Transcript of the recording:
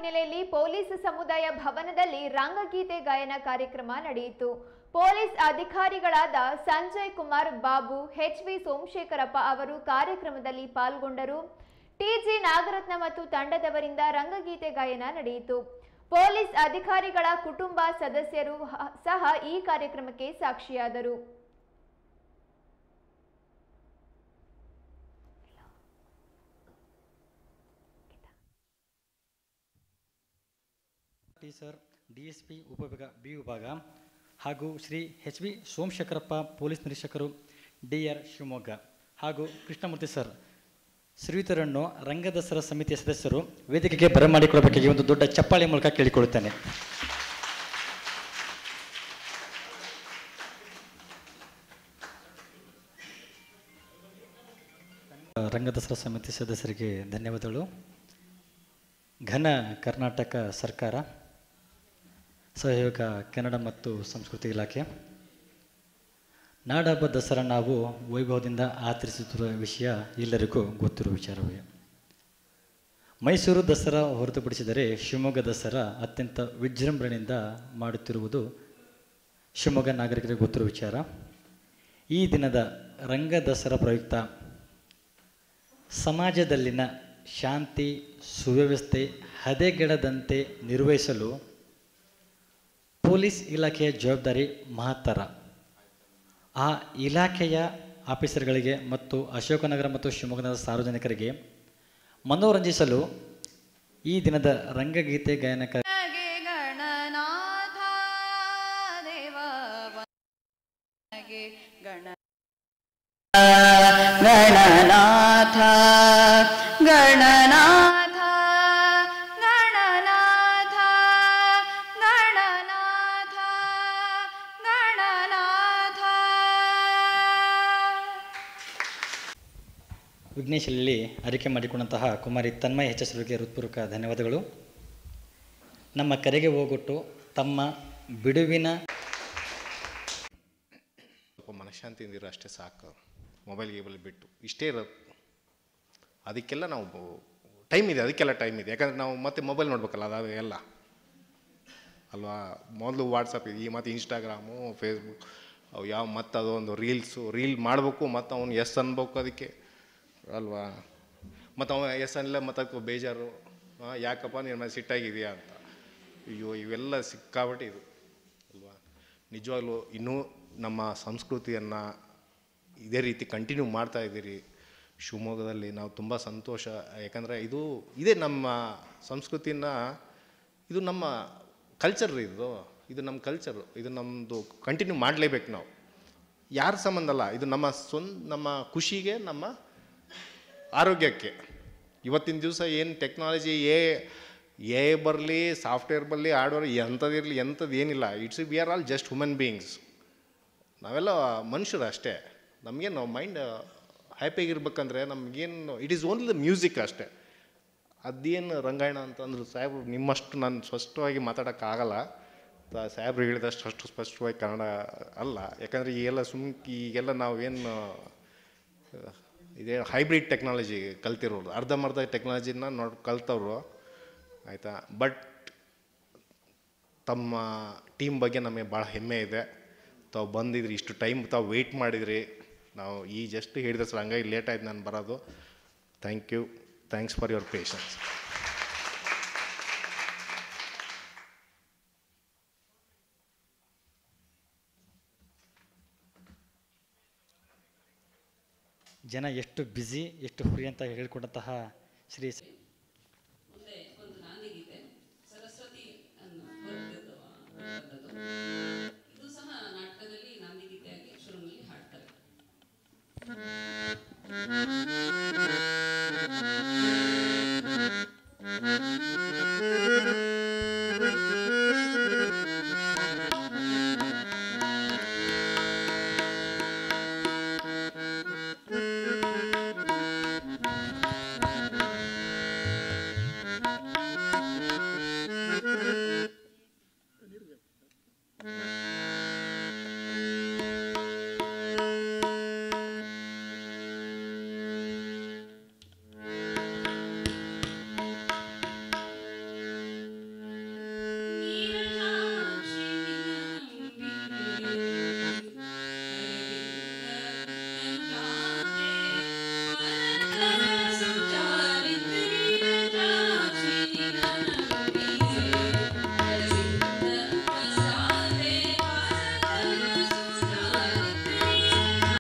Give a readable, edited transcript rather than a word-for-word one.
ಹಿನ್ನೆಲೆಯಲ್ಲಿ ಪೊಲೀಸ್ ಸಮುದಾಯ ಭವನದಲ್ಲಿ ರಂಗಗೀತೆ ಗಾಯನ ಕಾರ್ಯಕ್ರಮ ನಡೆಯಿತು. ಪೊಲೀಸ್ ಅಧಿಕಾರಿಗಳಾದ ಸಂಜಯ್ ಕುಮಾರ್ ಬಾಬು, ಎಚ್.ವಿ. ಸೋಮಶೇಖರಪ್ಪ ಅವರು ಕಾರ್ಯಕ್ರಮದಲ್ಲಿ ಪಾಲ್ಗೊಂಡರು. ಟಿ.ಜಿ. ನಾಗರತ್ನ ಮತ್ತು ತಂಡದವರಿಂದ ರಂಗಗೀತೆ ಗಾಯನ ನಡೆಯಿತು. ಪೊಲೀಸ್ ಅಧಿಕಾರಿಗಳ ಕುಟುಂಬ ಸದಸ್ಯರು ಸಹ ಈ ಕಾರ್ಯಕ್ರಮಕ್ಕೆ ಸಾಕ್ಷಿಯಾದರು. ಸರ್ ಡಿಎಸ್ಪಿ ಉಪವಿಭಾಗ ಬಿ ವಿಭಾಗ ಹಾಗೂ ಶ್ರೀ ಎಚ್.ವಿ. Somashekharappa police ನಿರೀಕ್ಷಕರು DR. ಶಿವಮೊಗ್ಗ ಹಾಗೂ ಕೃಷ್ಣಮೂರ್ತಿ ಸರ್ ಶ್ರೀಯುತರನ್ನು ರಂಗದಸರಾ ಸಮಿತಿಯ ಸದಸ್ಯರು ವೇದಿಕೆಗೆ ಬರಮಾಡಿಕೊಳ್ಳಬೇಕಾಗಿ ಒಂದು ದೊಡ್ಡ ಚಪ್ಪಾಳೆ ಮೂಲಕ ಕೇಳಿಕೊಳ್ಳುತ್ತೇನೆ. ರಂಗದಸರಾ ಸಮಿತಿ ಸದಸ್ಯರಿಗೆ ಧನ್ಯವಾದಗಳು. ಘನ ಕರ್ನಾಟಕ ಸರ್ಕಾರ, ಸಹಯೋಗ ಕನ್ನಡ ಮತ್ತು ಸಂಸ್ಕೃತಿ ಇಲಾಖೆ, ನಾಡಹಬ್ಬ ದಸರಾ ನಾವು ವೈಭವದಿಂದ ಆಚರಿಸುತ್ತಿರುವ ವಿಷಯ ಎಲ್ಲರಿಗೂ ಗೊತ್ತಿರುವ ವಿಚಾರವೇ. ಮೈಸೂರು ದಸರಾ ಹೊರತುಪಡಿಸಿದರೆ ಶಿವಮೊಗ್ಗ ದಸರಾ ಅತ್ಯಂತ ವಿಜೃಂಭಣೆಯಿಂದ ಮಾಡುತ್ತಿರುವುದು ಶಿವಮೊಗ್ಗ ನಾಗರಿಕರಿಗೆ ಗೊತ್ತಿರುವ ವಿಚಾರ. ಈ ದಿನದ ರಂಗ ದಸರಾ ಪ್ರಯುಕ್ತ ಸಮಾಜದಲ್ಲಿನ ಶಾಂತಿ ಸುವ್ಯವಸ್ಥೆ ಹದಗೆಡದಂತೆ ನಿರ್ವಹಿಸಲು ಪೊಲೀಸ್ ಇಲಾಖೆಯ ಜವಾಬ್ದಾರಿ ಮಹತ್ತರ. ಆ ಇಲಾಖೆಯ ಆಫೀಸರ್ಗಳಿಗೆ ಮತ್ತು ಅಶೋಕನಗರ ಮತ್ತು ಶಿವಮೊಗ್ಗದ ಸಾರ್ವಜನಿಕರಿಗೆ ಮನೋರಂಜಿಸಲು ಈ ದಿನದ ರಂಗಗೀತೆ ಗಾಯನ ಗಣನಾಥ ಗಣನಾಥ ಗಣನಾಥ ಗಣನಾಥ ಗಣನಾಥ. ವಿಘ್ನೇಶಲ್ಲಿ ಅರಿಕೆ ಮಾಡಿಕೊಂಡಂತಹ ಕುಮಾರಿ ತನ್ಮಯ ಹೆಚಸರಿಗೆ ಹೃತ್ಪೂರ್ವಕ ಧನ್ಯವಾದಗಳು. ನಮ್ಮ ಕರೆಗೆ ಹೋಗೊಟ್ಟು ತಮ್ಮ ಬಿಡುವಿನ ಸ್ವಲ್ಪ ಮನಃಶಾಂತಿಯಿಂದಿರೋ ಅಷ್ಟೇ ಸಾಕು. ಮೊಬೈಲ್ ಗೇಬಲ್ ಬಿಟ್ಟು ಇಷ್ಟೇ ಇರೋದು. ಅದಕ್ಕೆಲ್ಲ ನಾವು ಟೈಮ್ ಇದೆ, ಅದಕ್ಕೆಲ್ಲ ಟೈಮ್ ಇದೆ. ಯಾಕಂದರೆ ನಾವು ಮತ್ತೆ ಮೊಬೈಲ್ ನೋಡ್ಬೇಕಲ್ಲ, ಅದು ಎಲ್ಲ ಅಲ್ವಾ. ಮೊದಲು ವಾಟ್ಸಪ್ ಇದೆ, ಈ ಮತ್ತು ಇನ್ಸ್ಟಾಗ್ರಾಮು ಫೇಸ್ಬುಕ್ ಅವು ಯಾವ ಮತ್ತು ಅದೊಂದು ರೀಲ್ ಮಾಡಬೇಕು, ಮತ್ತು ಅವನು ಎಸ್ ಅನ್ಬೇಕು ಅದಕ್ಕೆ ಅಲ್ವಾ. ಮತ್ತು ಅವನು ಎಸ್ ಅನ್ನಲ್ಲ, ಮತ್ತು ಅದಕ್ಕೆ ಬೇಜಾರು, ಯಾಕಪ್ಪ ನೀನು ಮೇಲೆ ಸಿಟ್ಟಾಗಿದೆಯಾ ಅಂತ. ಅಯ್ಯೋ ಇವೆಲ್ಲ ಸಿಕ್ಕಾಬಿಟ್ಟು ಇದು ಅಲ್ವಾ. ನಿಜವಾಗ್ಲೂ ಇನ್ನೂ ನಮ್ಮ ಸಂಸ್ಕೃತಿಯನ್ನು ಇದೇ ರೀತಿ ಕಂಟಿನ್ಯೂ ಮಾಡ್ತಾಯಿದ್ದೀರಿ ಶಿವಮೊಗ್ಗದಲ್ಲಿ. ನಾವು ತುಂಬ ಸಂತೋಷ. ಯಾಕಂದರೆ ಇದೇ ನಮ್ಮ ಸಂಸ್ಕೃತಿನ, ಇದು ನಮ್ಮ ಕಲ್ಚರ್, ಇದು ನಮ್ಮ ಕಲ್ಚರು, ಇದು ನಮ್ಮದು ಕಂಟಿನ್ಯೂ ಮಾಡಲೇಬೇಕು ನಾವು. ಯಾರ ಸಂಬಂಧ ಅಲ್ಲ, ಇದು ನಮ್ಮ ಖುಷಿಗೆ, ನಮ್ಮ ಆರೋಗ್ಯಕ್ಕೆ. ಇವತ್ತಿನ ದಿವಸ ಏನು ಟೆಕ್ನಾಲಜಿ ಎ ಬರಲಿ, ಸಾಫ್ಟ್ವೇರ್ ಬರಲಿ, ಹಾರ್ಡ್ವೇರ್ ಎಂಥದ್ದಿರಲಿ, ಎಂಥದ್ದು ಏನಿಲ್ಲ. We are all just human beings. ನಾವೆಲ್ಲ ಮನುಷ್ಯರು ಅಷ್ಟೇ. ನಮಗೇನು ಮೈಂಡ್ ಹ್ಯಾಪಿಯಾಗಿರ್ಬೇಕಂದ್ರೆ ನಮಗೇನು it is only the music ಅಷ್ಟೇ. ಅದೇನು ರಂಗಾಯಣ ಅಂತಂದ್ರೆ ಸಾಹೇಬ್ರು ನಿಮ್ಮಷ್ಟು ನಾನು ಸ್ಪಷ್ಟವಾಗಿ ಮಾತಾಡೋಕ್ಕಾಗಲ್ಲ. ಸಾಹೇಬ್ರು ಹೇಳಿದಷ್ಟು ಅಷ್ಟು ಸ್ಪಷ್ಟವಾಗಿ ಕನ್ನಡ ಅಲ್ಲ. ಯಾಕಂದರೆ ಈಗೆಲ್ಲ ನಾವೇನು ಇದೇ ಹೈಬ್ರಿಡ್ ಟೆಕ್ನಾಲಜಿ ಕಲ್ತಿರೋರು, ಅರ್ಧಂಬರ್ಧ ಟೆಕ್ನಾಲಜಿನ ಕಲ್ತವ್ರು ಆಯಿತಾ. ಬಟ್ ತಮ್ಮ ಟೀಮ್ ಬಗ್ಗೆ ನಮಗೆ ಭಾಳ ಹೆಮ್ಮೆ ಇದೆ. ತಾವು ಬಂದಿದ್ರಿ, ಇಷ್ಟು ಟೈಮ್ ತಾವು ವೆಯ್ಟ್ ಮಾಡಿದ್ರಿ. ನಾವು ಈ ಜಸ್ಟ್ ಹೇಳಿದ್ರೆ ಸರ್ ಹಂಗಾಗಿ ಲೇಟ್ ಆಯ್ತು ನಾನು ಬರೋದು. Thanks for your patience. ಜನ ಎಷ್ಟು ಬ್ಯುಸಿ, ಎಷ್ಟು ಫ್ರೀ ಅಂತ ಹೇಳಿಕೊಂಡಂತಹ ಶ್ರೀ ಒಂದು ನಾಂದಿಗೀತೆ ಸರಸ್ವತಿ ಇದು ಸಹ ನಾಟಕದಲ್ಲಿ ನಾಂದಿಗೀತೆಯಾಗಿ ಶುರುವಿನಲ್ಲಿ ಹಾಡ್ತಾರೆ.